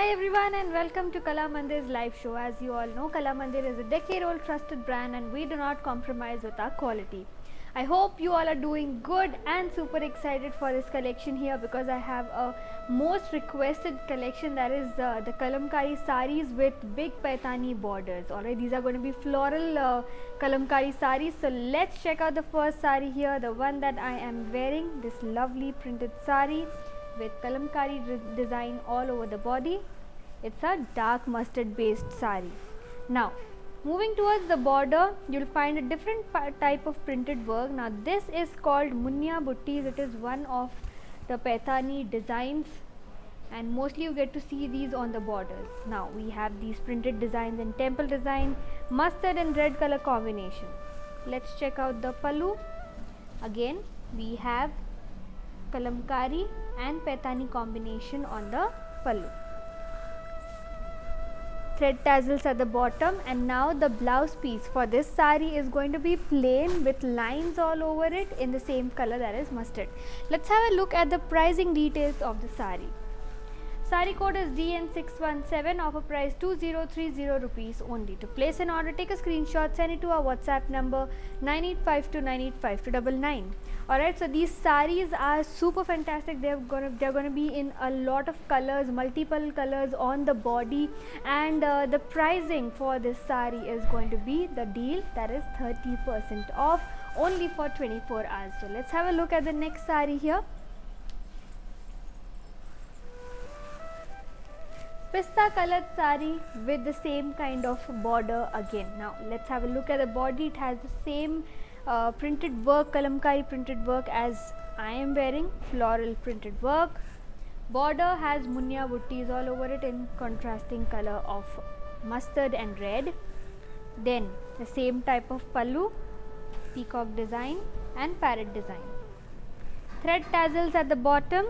Hi everyone and welcome to Kala Mandir's live show. As you all know, Kala Mandir is a decade-old trusted brand and we do not compromise with our quality. I hope you all are doing good and super excited for this collection here because I have a most requested collection, that is the Kalamkari saris with big Paithani borders. Alright, these are going to be floral Kalamkari saris. So let's check out the first sari here, the one that I am wearing, this lovely printed sari with kalamkari design all over the body. It's a dark mustard based sari. Now moving towards the border, you'll find a different type of printed work. Now this is called Munya Buttis. It is one of the Paithani designs and mostly you get to see these on the borders. Now we have these printed designs in temple design, mustard and red color combination. Let's check out the pallu. Again we have kalamkari and Paithani combination on the pallu. Thread tassels at the bottom, and now the blouse piece for this sari is going to be plain with lines all over it in the same color, that is mustard. Let's have a look at the pricing details of the sari. Sari code is DN617, offer price 2030 rupees only. To place an order, take a screenshot, send it to our WhatsApp number 9852985299. Alright, so these saris are super fantastic. They're gonna be in a lot of colors, multiple colors on the body, and the pricing for this sari is going to be the deal, that is 30% off only for 24 hours. So let's have a look at the next sari here. Pista colored sari with the same kind of border again. Now let's have a look at the body. It has the same printed work, kalamkari printed work as I am wearing, floral printed work. Border has munya buttis all over it in contrasting color of mustard and red. Then the same type of pallu, peacock design and parrot design. Thread tassels at the bottom,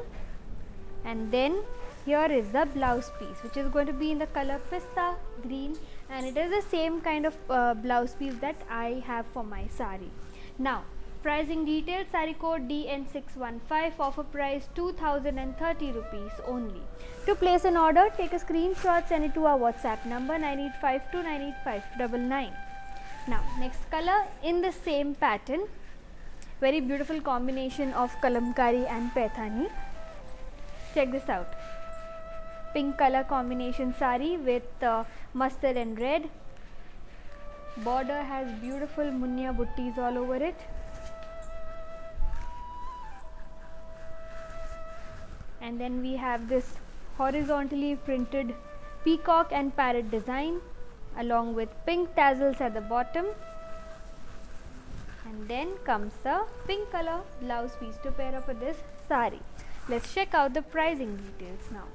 and then here is the blouse piece, which is going to be in the color pista green, and it is the same kind of blouse piece that I have for my sari. Now pricing details, sari code DN615, offer price 2030 rupees only. To place an order, take a screenshot, send it to our WhatsApp number 9852985299. Now next color in the same pattern, very beautiful combination of kalamkari and Paithani. Check this out. Pink color combination sari with mustard and red. Border has beautiful munya buttis all over it. And then we have this horizontally printed peacock and parrot design along with pink tassels at the bottom. And then comes a pink color blouse piece to pair up with this sari. Let's check out the pricing details now.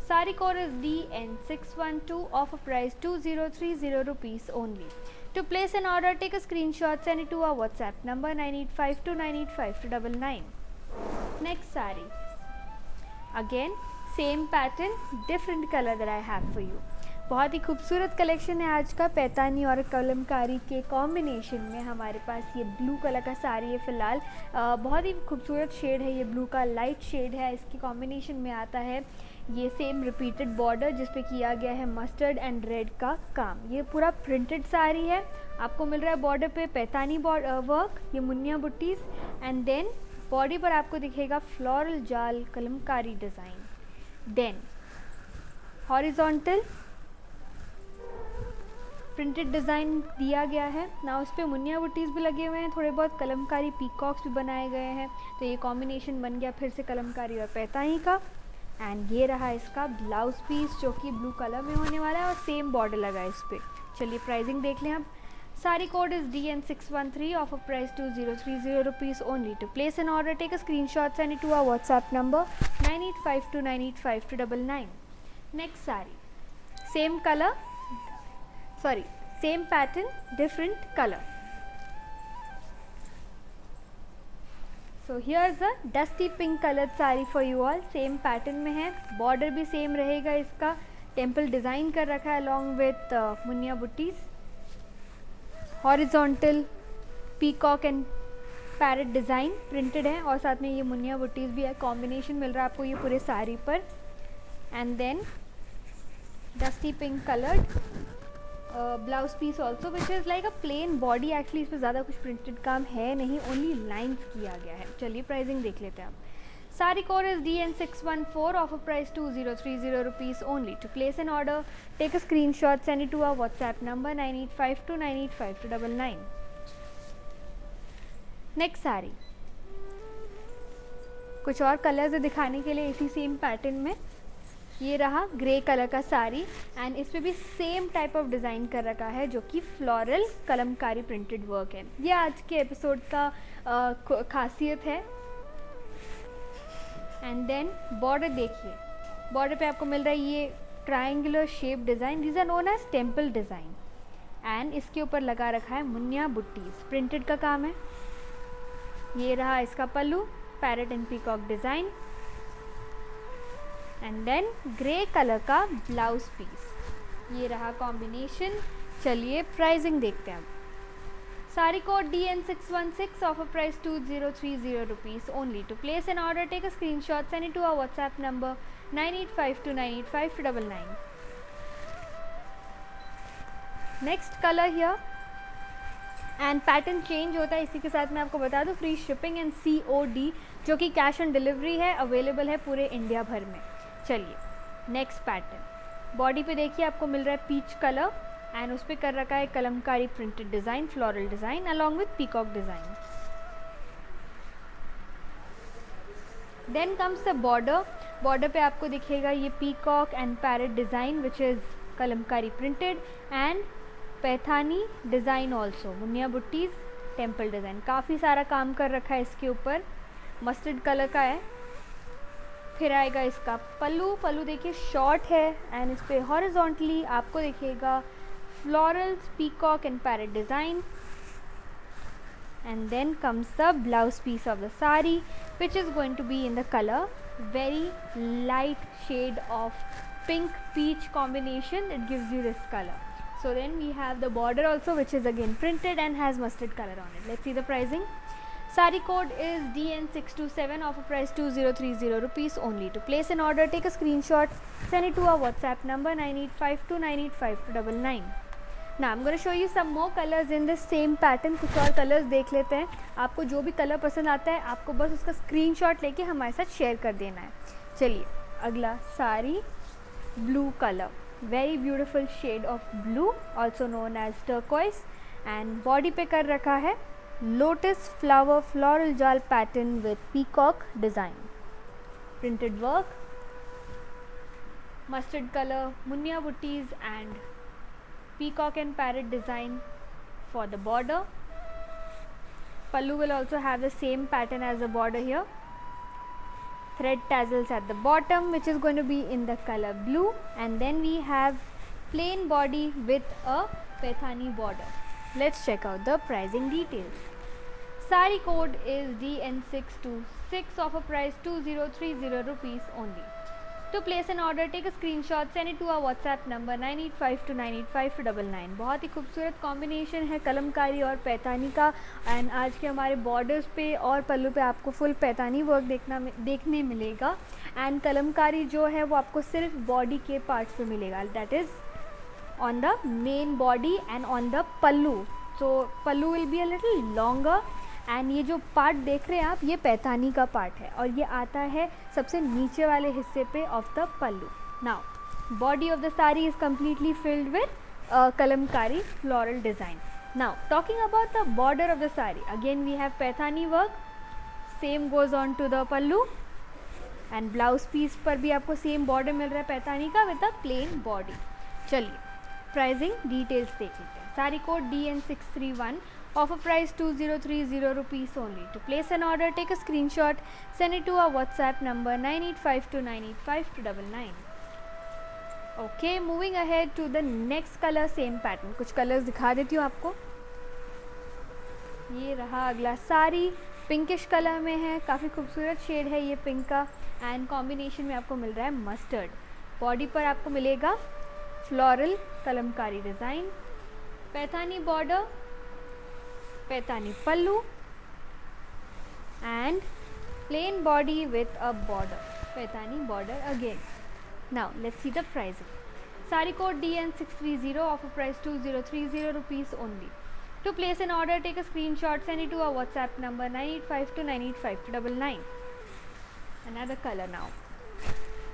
Sari code is DN612, offer price 2030 rupees only. To place an order, take a screenshot, send it to our WhatsApp number 9852985299. Next sari. Again same pattern, different color that I have for you. बहुत ही खूबसूरत collection है आज का. पैतानी और कलमकारी के combination में हमारे पास ये ब्लू कलर का साड़ी है फ़िलहाल. बहुत ही खूबसूरत शेड है, ये ब्लू का लाइट शेड है. इसके कॉम्बिनेशन में आता है ये सेम रिपीटेड बॉर्डर जिस पे किया गया है मस्टर्ड एंड रेड का काम. ये पूरा प्रिंटेड साड़ी है. आपको मिल रहा है बॉर्डर पे पैतानी वर्क, ये muniya buttis, and then body पर आपको दिखेगा floral jaal kalamkari design. Then horizontal printed design दिया गया है ना, उस पर मुनिया बुट्टीज़ भी लगे हुए हैं, थोड़े बहुत कलमकारी पीकॉक्स भी बनाए गए हैं. तो ये कॉम्बिनेशन बन गया फिर से कलमकारी और पैतानी का. एंड ये रहा इसका ब्लाउज पीस जो कि ब्लू कलर में होने वाला है और सेम बॉर्डर लगा है इस पर. चलिए प्राइसिंग देख लें अब. Sari code is DN613, offer price 2030 rupees only. To place an order, take a screenshot, send it to our WhatsApp number 9852985299. Next sari, same colour, sorry, same pattern, different color. So here's a dusty pink colored saree for you all. Same pattern में है, border भी same रहेगा इसका. Temple design कर रखा है along with Muniya buttis. Horizontal peacock and parrot design printed है और साथ में ये मुनिया buttis भी है. Combination मिल रहा है आपको ये पूरे साड़ी पर. And then dusty pink coloured blouse piece also which is like a plain body. Actually इसमें ज़्यादा कुछ प्रिंटेड काम है नहीं, ओनली लाइन्स किया गया है. चलिए प्राइसिंग देख लेते हैं आप. Sari code is DN614, offer price 2030 rupees only. To place an order, take a screenshot, send it to our WhatsApp number 9852985299. Next sari कुछ और कलर्स दिखाने के लिए इसी सेम पैटर्न में. ये रहा ग्रे कलर का साड़ी एंड इस पे भी सेम टाइप ऑफ डिज़ाइन कर रखा है जो कि फ्लोरल कलमकारी प्रिंटेड वर्क है. ये आज के एपिसोड का खासियत है. एंड देन बॉर्डर देखिए, बॉर्डर पे आपको मिल रहा है ये triangular shape design. These are known as temple design and इसके ऊपर लगा रखा है मुनिया बुट्टीज. प्रिंटेड का काम है. ये रहा इसका pallu, parrot and peacock design and then grey colour का ब्लाउज पीस. ये रहा कॉम्बिनेशन. चलिए प्राइसिंग देखते हैं. Sari code DN616, offer price 2030 rupees only. To place an order, take a screenshot, send it to our WhatsApp number 9852985299. Next color here and pattern change होता है. इसी के साथ मैं आपको बता दूँ फ्री शिपिंग एंड COD जो कि कैश ऑन डिलीवरी है, अवेलेबल है पूरे इंडिया भर में. चलिए नेक्स्ट पैटर्न. बॉडी पे देखिए आपको मिल रहा है पीच कलर एंड उस पर कर रखा है kalamkari printed design, floral design along with peacock design. Then comes the border. Border पे आपको दिखेगा ये peacock and parrot design which is kalamkari printed and Paithani design also, muniya buttis temple design. काफ़ी सारा काम कर रखा है इसके ऊपर. मस्टर्ड कलर का है. फिर आएगा इसका पल्लू. पल्लू देखिए शॉर्ट है एंड इस पर हॉरिजॉन्टली आपको दिखेगा florals, peacock and parrot design. And then comes the blouse piece of the sari which is going to be in the color very light shade of pink peach combination. It gives you this color. So then we have the border also which is again printed and has mustard color on it. Let's see the pricing. Sari code is DN627, offer price 2030 rupees only. To place an order, take a screenshot, send it to our WhatsApp number 9852985299. Now I'm going to show you some more colors in this same pattern. कुछ और colours देख लेते हैं. आपको जो भी colour पसंद आता है आपको बस उसका स्क्रीनशॉट लेके हमारे साथ शेयर कर देना है. चलिए अगला sari blue colour, very beautiful shade of blue also known as turquoise and body पे कर रखा है लोटस फ्लावर फ्लोरल जाल pattern with peacock design, printed work, mustard colour, मुनिया बुट्टीज and peacock and parrot design for the border. Pallu will also have the same pattern as the border here. Thread tassels at the bottom which is going to be in the color blue and then we have plain body with a Paithani border. Let's check out the pricing details. Sari code is DN626, offer price 2030 rupees only. To place an order, take a screenshot, send it to our WhatsApp number 9852985299. बहुत ही खूबसूरत combination है कलमकारी और पैतानी का and आज के हमारे borders पे और पल्लू पे आपको फुल पैतानी वर्क देखने मिलेगा एंड कलमकारी जो है वो आपको सिर्फ बॉडी के पार्ट्स पे मिलेगा. That is on the main body and on the pallu. So pallu will be a little longer and ये जो पार्ट देख रहे हैं आप ये पैतानी का पार्ट है और ये आता है सबसे नीचे वाले हिस्से पे of the pallu. Now body of the sari is completely filled with kalamkari floral design. Now talking about the border of the sari, again we have Paithani work, same goes on to the pallu and blouse piece पर भी आपको same border मिल रहा है पैतानी का with a plain body. चलिए pricing details देख लेते हैं. Sari code DN631, offer price 2030 rupees only. To place an order, take a screenshot, send it to our WhatsApp number 9852985299. Okay, moving ahead to the next color, same pattern. कुछ colours दिखा देती हूँ आपको. ये रहा अगला साड़ी, पिंकिश कलर में है, काफ़ी खूबसूरत शेड है ये पिंक का एंड कॉम्बिनेशन में आपको मिल रहा है मस्टर्ड. बॉडी पर आपको मिलेगा floral Kalamkari design, Paithani border, Paithani pallu and plain body with a border, Paithani border again. Now let's see the pricing. Sari code DN630, offer price 2030 rupees only. To place an order, take a screenshot, send it to our WhatsApp number 9852985299. Another color now.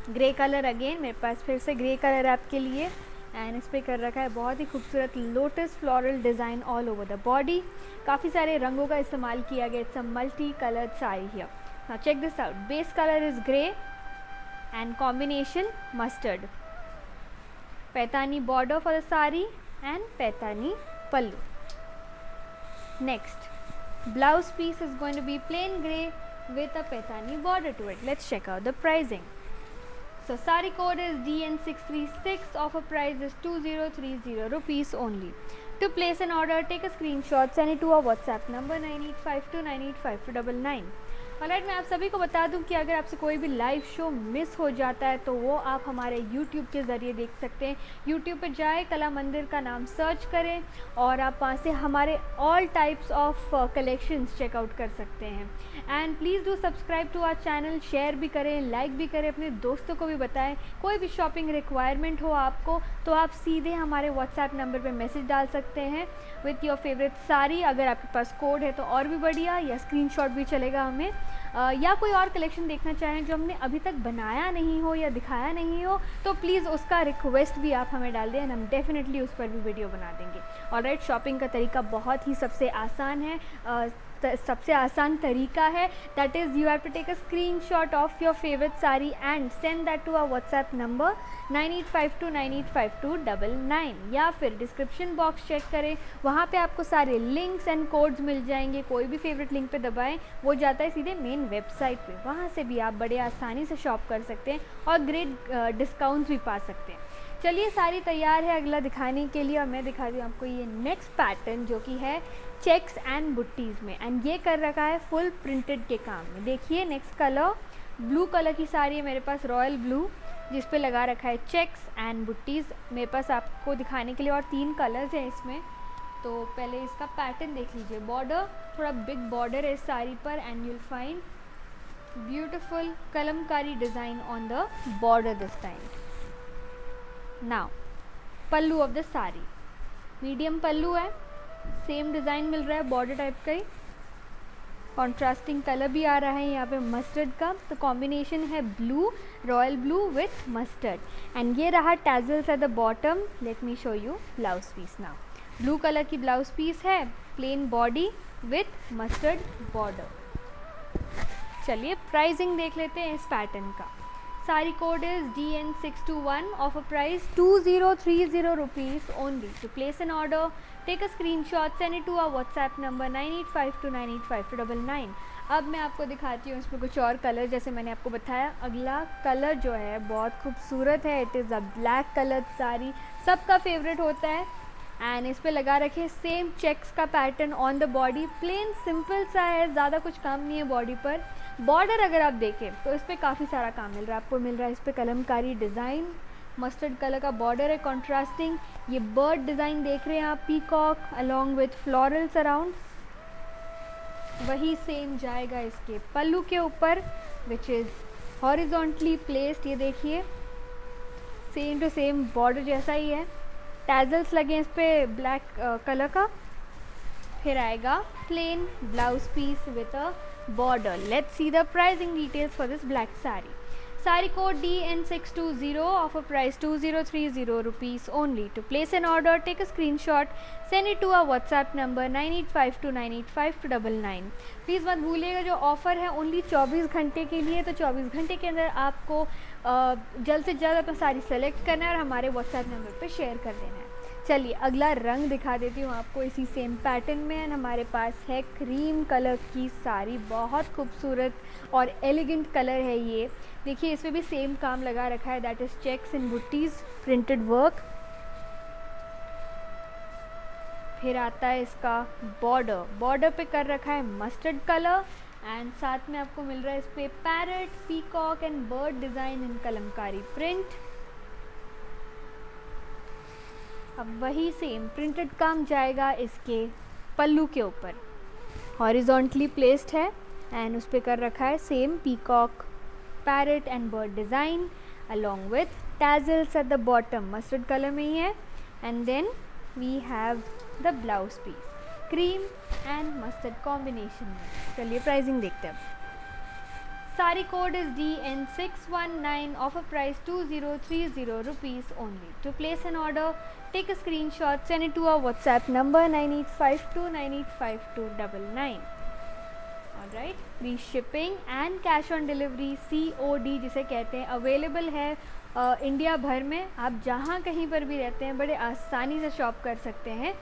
Grey colour again, मेरे पास फिर से grey colour है आपके लिए, and इस पर कर रखा है बहुत ही खूबसूरत lotus floral design all over the body. काफ़ी सारे रंगों का इस्तेमाल किया गया. It's a multi coloured sari here. Now check this out. Base colour is grey and combination mustard. Paithani border for the sari and Paithani pallu. Next, blouse piece is going to be plain grey with a paithani border to it. Let's check out the pricing. So sari code is DN636, offer price is 2030 rupees only. To place an order, take a screenshot, send it to our WhatsApp number 9852985299. Alright, मैं आप सभी को बता दूं कि अगर आपसे कोई भी लाइव शो मिस हो जाता है तो वो आप हमारे YouTube के ज़रिए देख सकते हैं. YouTube पे जाए, कला मंदिर का नाम सर्च करें और आप वहाँ से हमारे all types of collections check out कर सकते हैं. And please do subscribe to our channel. Share भी करें, लाइक भी करें, अपने दोस्तों को भी बताएं. कोई भी शॉपिंग रिक्वायरमेंट हो आपको तो आप सीधे हमारे WhatsApp नंबर पे मैसेज डाल सकते हैं विथ योर फेवरेट साड़ी. अगर आपके पास कोड है तो और भी बढ़िया, या स्क्रीनशॉट भी चलेगा हमें. या कोई और कलेक्शन देखना चाहें जो हमने अभी तक बनाया नहीं हो या दिखाया नहीं हो तो प्लीज़ उसका रिक्वेस्ट भी आप हमें डाल दें एंड हम डेफिनेटली उस पर भी वीडियो बना देंगे. ऑलराइट, शॉपिंग का तरीका बहुत ही सबसे आसान है. सबसे आसान तरीका है, that is you have to take a screenshot of your favourite sari and send that to our WhatsApp number 9852985299. या फिर डिस्क्रिप्शन बॉक्स चेक करें, वहाँ पे आपको सारे लिंक्स एंड कोड्स मिल जाएंगे. कोई भी फेवरेट लिंक पे दबाएं, वो जाता है सीधे मेन वेबसाइट पे. वहाँ से भी आप बड़े आसानी से शॉप कर सकते हैं और ग्रेट डिस्काउंट्स भी पा सकते हैं. चलिए, सारी तैयार है अगला दिखाने के लिए और मैं दिखाती हूँ आपको ये नेक्स्ट पैटर्न जो कि है चेक्स एंड बुट्टीज़ में. एंड ये कर रखा है फुल प्रिंटेड के काम में. देखिए, नेक्स्ट कलर ब्लू कलर की साड़ी है मेरे पास, रॉयल ब्लू, जिस पे लगा रखा है चेक्स एंड बुट्टीज़. मेरे पास आपको दिखाने के लिए और 3 कलर्स हैं इसमें. तो पहले इसका पैटर्न देख लीजिए. बॉर्डर, थोड़ा बिग बॉर्डर है इस साड़ी पर and you'll find beautiful kalamkari design on the border this time. Now pallu of the sari, medium pallu है, सेम डिज़ाइन मिल रहा है बॉर्डर टाइप का ही. कॉन्ट्रास्टिंग कलर भी आ रहा है यहाँ पे मस्टर्ड का. तो कॉम्बिनेशन है blue, royal blue with mustard. And ये रहा tassels at the bottom. Let me show you blouse piece now. Blue colour की ब्लाउज पीस है, plain body with mustard border. चलिए प्राइसिंग देख लेते हैं इस पैटर्न का. Sari code is DN621, offer price 2030 rupees only. To place an order, take a screenshot, send it to our WhatsApp number 9852985299. अब मैं आपको दिखाती हूँ इसमें कुछ और कलर. जैसे मैंने आपको बताया, अगला कलर जो है बहुत खूबसूरत है. It is a black colour sari, सबका फेवरेट होता है. एंड इस पे लगा रखे सेम चेक्स का pattern on the body. Plain simple सा है, ज़्यादा कुछ काम नहीं है बॉडी पर. बॉर्डर अगर आप देखें तो इस पर काफ़ी सारा काम मिल रहा है आपको. मिल रहा है इस पर कलमकारी डिज़ाइन, मस्टर्ड कलर का बॉर्डर है कॉन्ट्रास्टिंग. ये बर्ड डिज़ाइन देख रहे हैं आप, peacock along with florals around. वही सेम जाएगा इसके पल्लू के ऊपर विच इज़ हॉरिजॉन्टली प्लेस्ड. ये देखिए, सेम टू सेम बॉर्डर जैसा ही है. टैजल्स लगे इस पर ब्लैक कलर का. फिर आएगा plain blouse piece with a border. Let's see the pricing details for this black saree. Saree code DN620, offer price 2030 rupees only. To place an order, take a screenshot, send it to our WhatsApp number 9852985299. Please मत भूलिएगा, जो offer है only 24 घंटे के लिए. तो 24 घंटे के अंदर आपको जल्द से जल्द अपना साड़ी सेलेक्ट करना है और हमारे WhatsApp नंबर पे शेयर कर देना है. चलिए अगला रंग दिखा देती हूँ आपको इसी सेम पैटर्न में. एंड हमारे पास है क्रीम कलर की साड़ी, बहुत खूबसूरत और एलिगेंट कलर है ये. देखिए, इसमें भी सेम काम लगा रखा है, that is checks and buttis printed work. फिर आता है इसका बॉर्डर. बॉर्डर पे कर रखा है मस्टर्ड कलर एंड साथ में आपको मिल रहा है इस पर parrot, peacock and bird design in Kalamkari print. अब वही सेम प्रिंटेड काम जाएगा इसके पल्लू के ऊपर. हॉरिजॉन्टली प्लेस्ड है एंड उस पर कर रखा है same peacock, parrot and bird design along with tassels at the bottom mustard color में ही है, and then we have the blouse piece cream and mustard combination में. चलिए प्राइसिंग देखते हैं. Sari code is DN619, offer price 2030 rupees only. To place an order, take a screenshot, send it to our WhatsApp number 9852985299. Alright, free shipping and cash on delivery COD जिसे कहते हैं available है India भर में. आप जहाँ कहीं पर भी रहते हैं बड़े आसानी से शॉप कर सकते हैं.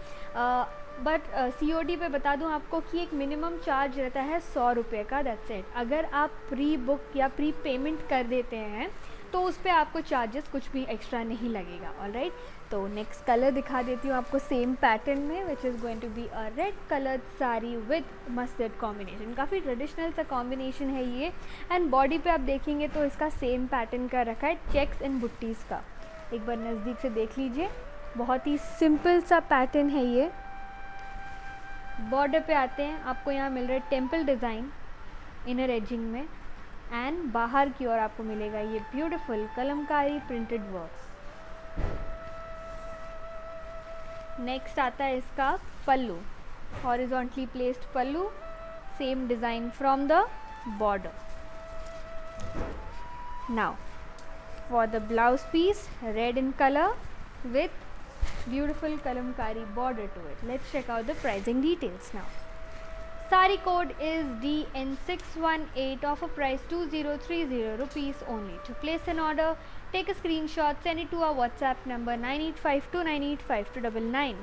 बट COD पे बता दूं आपको कि एक मिनिमम चार्ज रहता है 100 रुपये का. That's it. अगर आप प्री बुक या प्री पेमेंट कर देते हैं तो उस पर आपको चार्जेस कुछ भी एक्स्ट्रा नहीं लगेगा. ऑलराइट, तो नेक्स्ट कलर दिखा देती हूँ आपको सेम पैटर्न में, which is going to be a red coloured sari with mustard combination. काफ़ी ट्रेडिशनल सा कॉम्बिनेशन है ये. एंड बॉडी पे आप देखेंगे तो इसका सेम पैटर्न का रखा है चेक्स एंड बुट्टीज़ का. एक बार नज़दीक से देख लीजिए, बहुत ही सिंपल सा पैटर्न है ये. बॉर्डर पे आते हैं, आपको यहाँ मिल रहा है टेम्पल डिज़ाइन इनर एजिंग में, एंड बाहर की ओर आपको मिलेगा ये beautiful kalamkari printed works. Next आता है इसका pallu, horizontally placed pallu, same design from the border. Now for the blouse piece, red in colour with beautiful kalamkari border to it. Let's check out the pricing details now. Sari code is DN618, offer price 2030 rupees only. To place an order, take a screenshot, send it to our WhatsApp number 9852985299.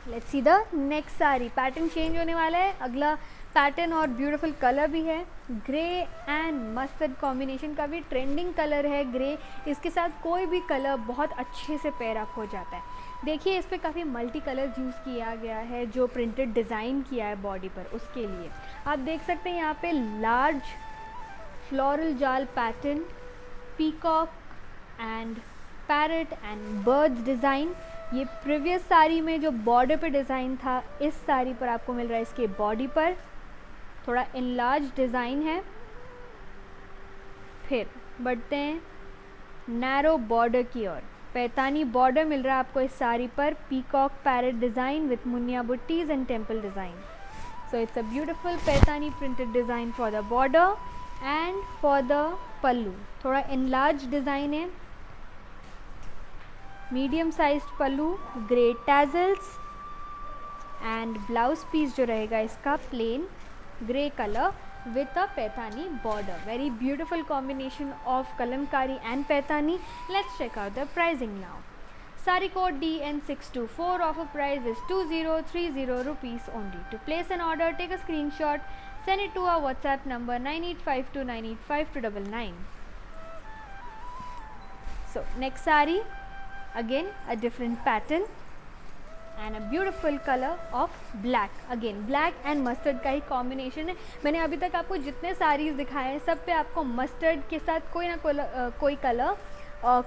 Let's see the next sari. Pattern change होने वाला है. अगला pattern और beautiful colour भी है. Grey and mustard combination का भी trending colour है ग्रे. इसके साथ कोई भी कलर बहुत अच्छे से पेयर अप हो जाता है. देखिए इस पर काफ़ी मल्टी कलर्स यूज़ किया गया है, जो प्रिंटेड डिज़ाइन किया है बॉडी पर उसके लिए. आप देख सकते हैं यहाँ पे लार्ज फ्लोरल जाल pattern, peacock and parrot and birds design. ये प्रीवियस साड़ी में जो बॉर्डर पे डिज़ाइन था, इस साड़ी पर आपको मिल रहा है इसके बॉडी पर थोड़ा इनलार्ज डिज़ाइन है. फिर बढ़ते हैं नैरो बॉर्डर की ओर. पैतानी बॉर्डर मिल रहा है आपको इस साड़ी पर, पीकॉक पैरट डिज़ाइन विथ मुनिया buttis and temple design. So it's a beautiful Paithani printed design for the border and for the pallu. थोड़ा इनलार्ज डिज़ाइन है, medium sized pallu, grey tassels and blouse piece जो रहेगा इसका plain grey colour with a Paithani border. Very beautiful combination of kalamkari and Paithani. Let's check out the pricing now. Sari code DN624, offer price is 2030 rupees only. To place an order, take a screenshot, send it to our WhatsApp number 9852985299. So next sari, again a different pattern and a beautiful color of black. Again black and mustard का ही combination है. मैंने अभी तक आपको जितने साड़ीज़ दिखाए हैं सब पे आपको मस्टर्ड के साथ कोई ना कोई कलर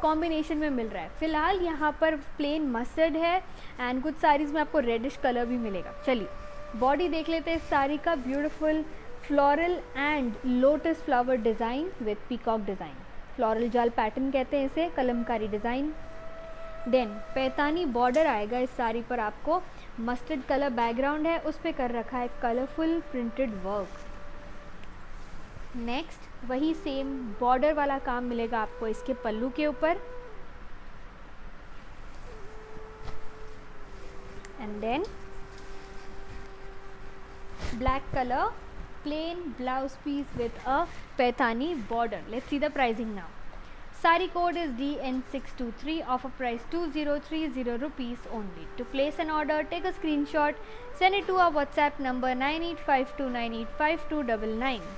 कॉम्बिनेशन में मिल रहा है. फ़िलहाल यहाँ पर प्लेन मस्टर्ड है एंड कुछ साड़ीज़ में आपको रेडिश कलर भी मिलेगा. चलिए बॉडी देख लेते हैं इस साड़ी का. Beautiful floral and lotus flower design with peacock design. Floral जाल पैटर्न कहते हैं इसे, kalamkari design. Then Paithani border आएगा इस साड़ी पर. आपको मस्टर्ड कलर बैकग्राउंड है, उस पर कर रखा है कलरफुल प्रिंटेड वर्क. नेक्स्ट वही सेम बॉर्डर वाला काम मिलेगा आपको इसके पल्लू के ऊपर. And then black colour plain blouse piece with a Paithani border. Let's see the pricing now. Sari code is DN623, offer price 2030 rupees only. To place an order, take a screenshot, send it to our WhatsApp number 9852985299.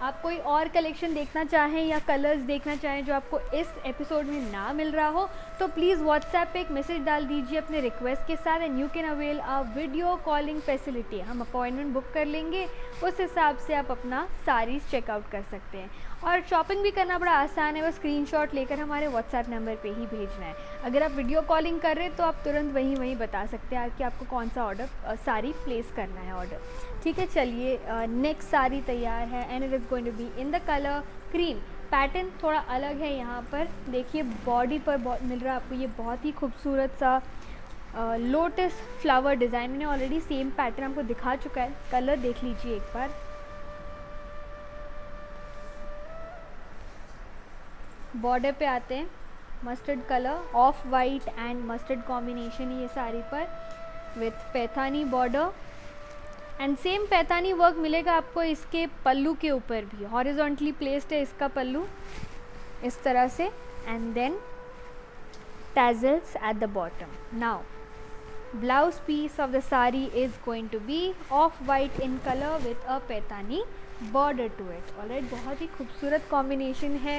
आप कोई और collection देखना चाहें या colours देखना चाहें जो आपको इस एपिसोड में ना मिल रहा हो, तो प्लीज़ व्हाट्सएप पे एक मैसेज डाल दीजिए अपने रिक्वेस्ट के साथ and you can avail a video calling facility. हम अपॉइंटमेंट बुक कर लेंगे, उस हिसाब से आप अपना साड़ीज़ चेकआउट कर सकते हैं. और शॉपिंग भी करना बड़ा आसान है, बस स्क्रीनशॉट लेकर हमारे व्हाट्सएप नंबर पे ही भेजना है. अगर आप वीडियो कॉलिंग कर रहे हैं तो आप तुरंत वहीं बता सकते हैं कि आपको कौन सा ऑर्डर साड़ी प्लेस करना है ऑर्डर. ठीक है, चलिए नेक्स्ट साड़ी तैयार है and it is going to be in the colour cream. Pattern थोड़ा अलग है यहाँ पर, देखिए बॉडी पर मिल रहा है आपको ये बहुत ही खूबसूरत सा लोटस फ्लावर डिज़ाइन। मैंने ऑलरेडी सेम पैटर्न आपको दिखा चुका है, कलर देख लीजिए एक बार। बॉर्डर पे आते हैं mustard colour, of white and mustard combination ये साड़ी पर with Paithani border and same Paithani work मिलेगा आपको इसके पल्लू के ऊपर भी। हॉरिजॉन्टली प्लेस्ड है इसका पल्लू इस तरह से and then tassels at the bottom. Now blouse piece of the sari is going to be off white in color with a Paithani border to it. Alright, बहुत ही खूबसूरत combination है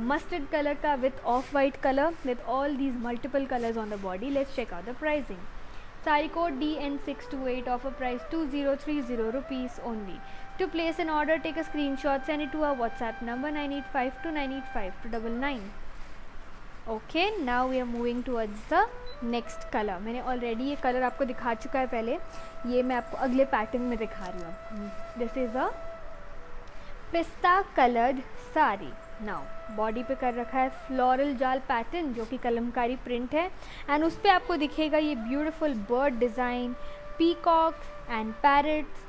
mustard color का with off white color with all these multiple colors on the body. Let's check out the pricing. Sari code DN628, offer price 2030 rupees only. To place an order, take a screenshot, send it to our WhatsApp number 9852985299. Okay, now we are moving towards the next colour. मैंने already ये colour आपको दिखा चुका है पहले, ये मैं आपको अगले पैटर्न में दिखा रही हूँ। दिस इज़ अ पिस्ता कलर्ड साड़ी। नाउ बॉडी पे कर रखा है फ्लोरल जाल पैटर्न जो कि कलमकारी प्रिंट है एंड उस पर आपको दिखेगा ये beautiful bird design, peacocks and parrots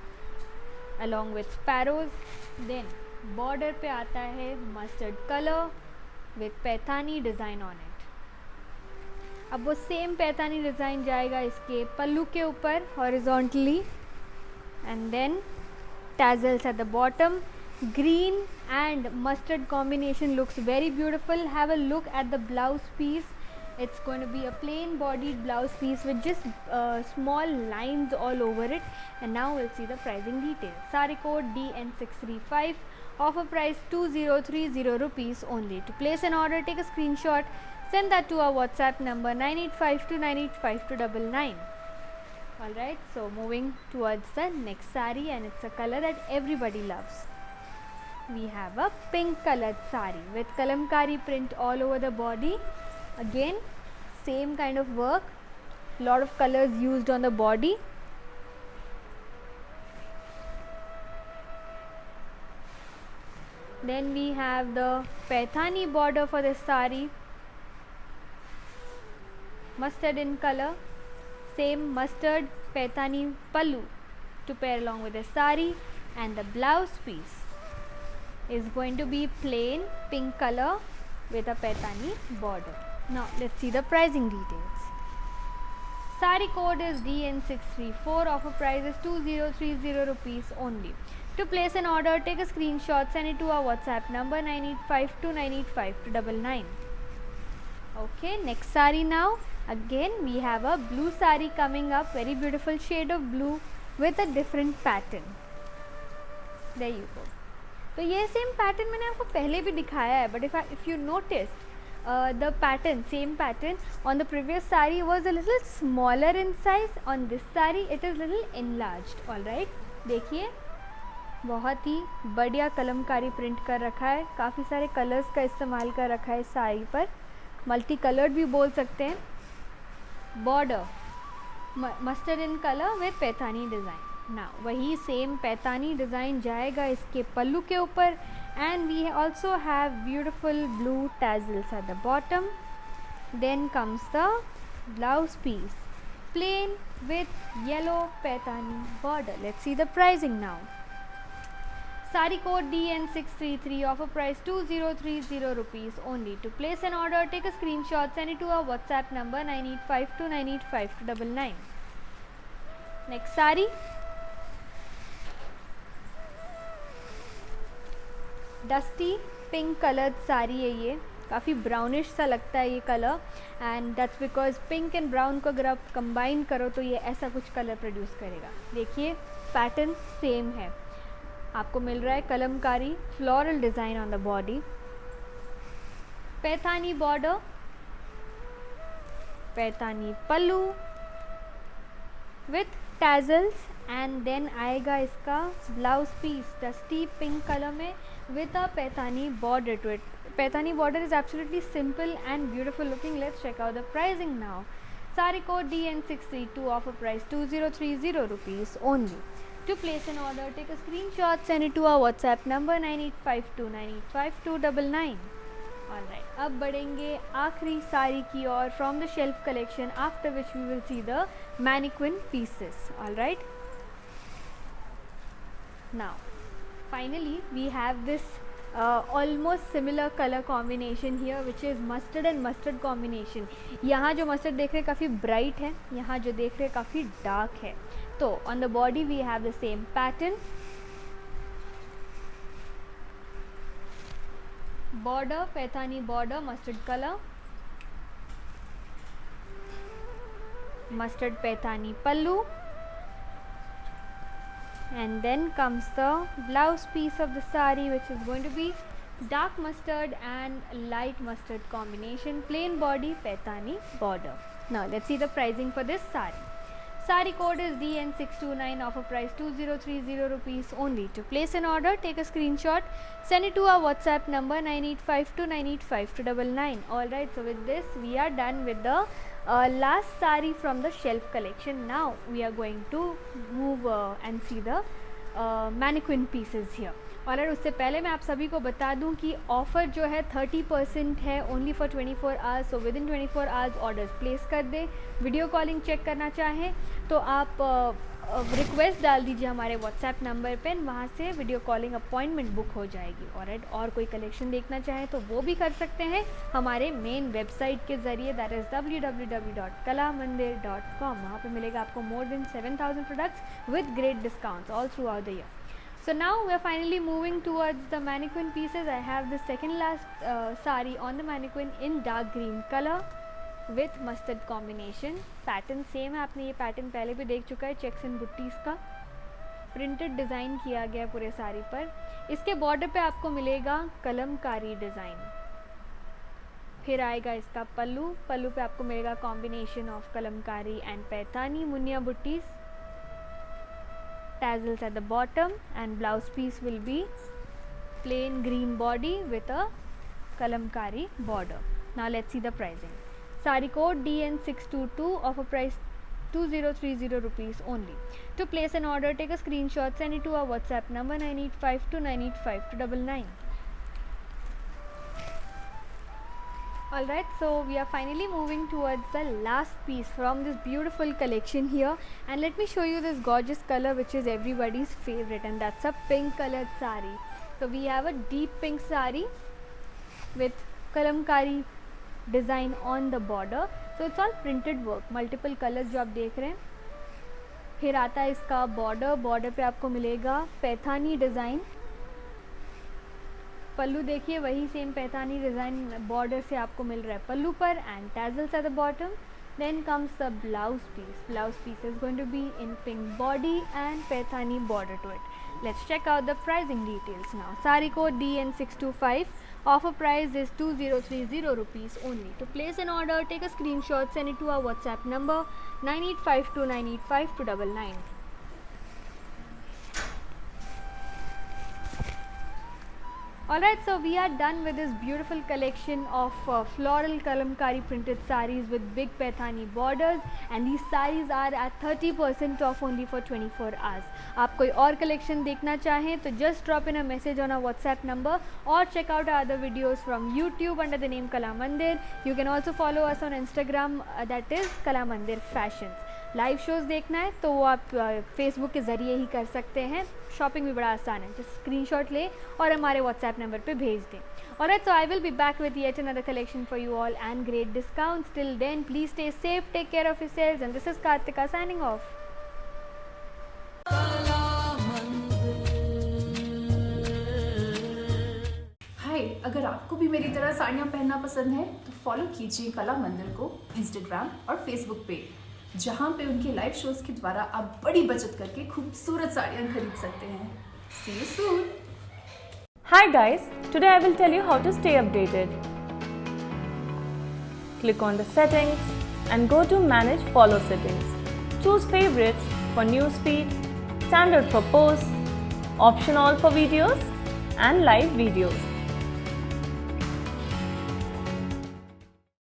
along with sparrows. Then border पे आता है mustard colour with Paithani design on it. अब वो सेम पैथानी डिज़ाइन जाएगा इसके पल्लू के ऊपर horizontally and then tassels at the bottom. Green and mustard combination looks very beautiful. Have a look at the blouse piece. It's going to be a plain bodied blouse piece with just small lines all over it. And now we'll see the pricing details. Sari code DN635. Offer price 2030 rupees only. To place an order, take a screenshot, send that to our WhatsApp number 9852985299. Alright, so moving towards the next sari, and it's a color that everybody loves. We have a pink colored sari with kalamkari print all over the body. Again, same kind of work, lot of colors used on the body. Then we have the Paithani border for the sari, mustard in color, same mustard Paithani pallu to pair along with the sari, and the blouse piece is going to be plain pink color with a Paithani border. Now let's see the pricing details. Sari code is DN634. Offer price is 2030 rupees only. To place an order, take a screenshot, send it to our WhatsApp number 9852985299. Okay, next sari now. Again we have a blue sari coming up, very beautiful shade of blue with a different pattern. There you go. तो ये same pattern मैंने आपको पहले भी दिखाया है, but if you noticed the pattern, same pattern on the previous sari was a little smaller in size. On this sari it is little enlarged. All right, देखिए बहुत ही बढ़िया कलमकारी प्रिंट कर रखा है, काफ़ी सारे कलर्स का इस्तेमाल कर रखा है इस साड़ी पर, मल्टी कलर्ड भी बोल सकते हैं। Border mustard in colour with Paithani design. ना वही सेम पैथानी डिज़ाइन जाएगा इसके पल्लू के ऊपर and we also have beautiful blue tassels at the bottom. Then comes the blouse piece, plain with yellow Paithani border. Let's see the pricing now. Sari code DN633. Offer price 2030 rupees only. To place an order, take a screenshot, send it to our WhatsApp number 9852985299. Next sari. Dusty pink coloured sari है, ये काफ़ी brownish सा लगता है ये colour and that's because pink and brown को अगर आप कंबाइन करो तो ये ऐसा कुछ कलर प्रोड्यूस करेगा। देखिए पैटर्न सेम है, आपको मिल रहा है kalamkari floral design on the body, Paithani border, Paithani pallu with tassels and then आएगा इसका blouse piece dusty pink colour में with a Paithani border to it. Paithani border is absolutely simple and beautiful looking. Let's check out the pricing now. Sari code DN632. Offer price 2030 rupees only. To place an order, take a screenshot, send it to our WhatsApp number 9852985299. Alright, अब बढ़ेंगे आखिरी साड़ी की ओर from the shelf collection, after which we will see the mannequin pieces. Alright. Now, finally we have this almost similar color combination here, which is mustard and mustard combination. यहाँ जो mustard देख रहे हैं काफ़ी bright है, यहाँ जो देख रहे हैं काफ़ी dark है. तो on the body we have the same pattern, border, Paithani border, mustard color, mustard Paithani pallu, and then comes the blouse piece of the sari, which is going to be dark mustard and light mustard combination, plain body, Paithani border. Now let's see the pricing for this sari. Sari code is DN629, offer price 2030 rupees only. To place an order, take a screenshot, send it to our WhatsApp number 9852985299. Alright, so with this we are done with the last sari from the shelf collection. Now we are going to move and see the mannequin pieces here. और उससे पहले मैं आप सभी को बता दूं कि ऑफ़र जो है 30% है only for 24 hours. So with in 24 hours orders place कर दें. वीडियो कॉलिंग चेक करना चाहें तो आप रिक्वेस्ट डाल दीजिए हमारे व्हाट्सएप नंबर पे, वहाँ से वीडियो कॉलिंग अपॉइंटमेंट बुक हो जाएगी. और कोई कलेक्शन देखना चाहें तो वो भी कर सकते हैं हमारे मेन वेबसाइट के ज़रिए, दैट इज़ www.kalamandir.com. वहाँ पे मिलेगा आपको more than 7000 products with great discounts all through out the year. So now we are finally moving towards the mannequin pieces. I have the second last sari on the mannequin in dark green color with mustard combination. Pattern same है, आपने ये pattern पहले भी देख चुका है. checks and butties का printed design किया गया पूरे साड़ी पर. इसके border पे आपको मिलेगा कलमकारी डिज़ाइन. फिर आएगा इसका पल्लू. पल्लू पे आपको मिलेगा combination of Kalamkari and Paithani Muniya butties. Tassels at the bottom and blouse piece will be plain green body with a kalamkari border. Now let's see the pricing. Sari code DN622, offer price 2030 rupees only. To place an order, take a screenshot, send it to our WhatsApp number 9852985299. Alright, so we are finally moving towards the last piece from this beautiful collection here, and let me show you this gorgeous color which is everybody's favorite, and that's a pink colored sari. So we have a deep pink sari with kalamkari design on the border. So it's all printed work, multiple colors जो आप देख रहे हैं. फिर आता है इसका border. Border पे आपको मिलेगा पैठानी डिज़ाइन. पल्लू देखिए वही सेम पैठानी डिज़ाइन बॉर्डर से आपको मिल रहा है पल्लू पर, and tassels at the bottom. Then comes the blouse piece. Blouse piece is going to be in pink body and Paithani border to it. Let's check out the pricing details now. Sari code DN625, offer price is 2030 rupees only. To place an order, take a screenshot, send it to our WhatsApp number 9852985299. Alright, so we are done with this beautiful collection of floral kalamkari printed sarees with big Paithani borders, and these sarees are at 30% off only for 24 hours. आप कोई और collection देखना चाहें तो just drop in a message on our WhatsApp number or check out our other videos from YouTube under the name Kala Mandir. You can also follow us on Instagram, that is Kala Mandir Fashions. Live shows देखना है तो वो आप Facebook के ज़रिए ही कर सकते हैं. शॉपिंग भी बड़ा आसान है, जस्ट स्क्रीनशॉट ले और हमारे व्हाट्सएप नंबर पे भेज दें. Alright, so I will be back with yet another collection for you all and great discounts. Till then, please stay safe, take care of yourselves, and this is Kartika signing off. हाय, अगर आपको भी मेरी तरह साड़ियाँ पहनना पसंद है तो फॉलो कीजिए कला मंदिर को इंस्टाग्राम और फेसबुक पे, जहाँ पे उनके लाइव शोज़ के द्वारा आप बड़ी बचत करके खूबसूरत साड़ियाँ खरीद सकते हैं. See you soon. Hi guys, today I will tell you how to stay updated. Click on the settings and go to manage follow settings. Choose favorites for newsfeed, standard for posts, option all for videos and live videos.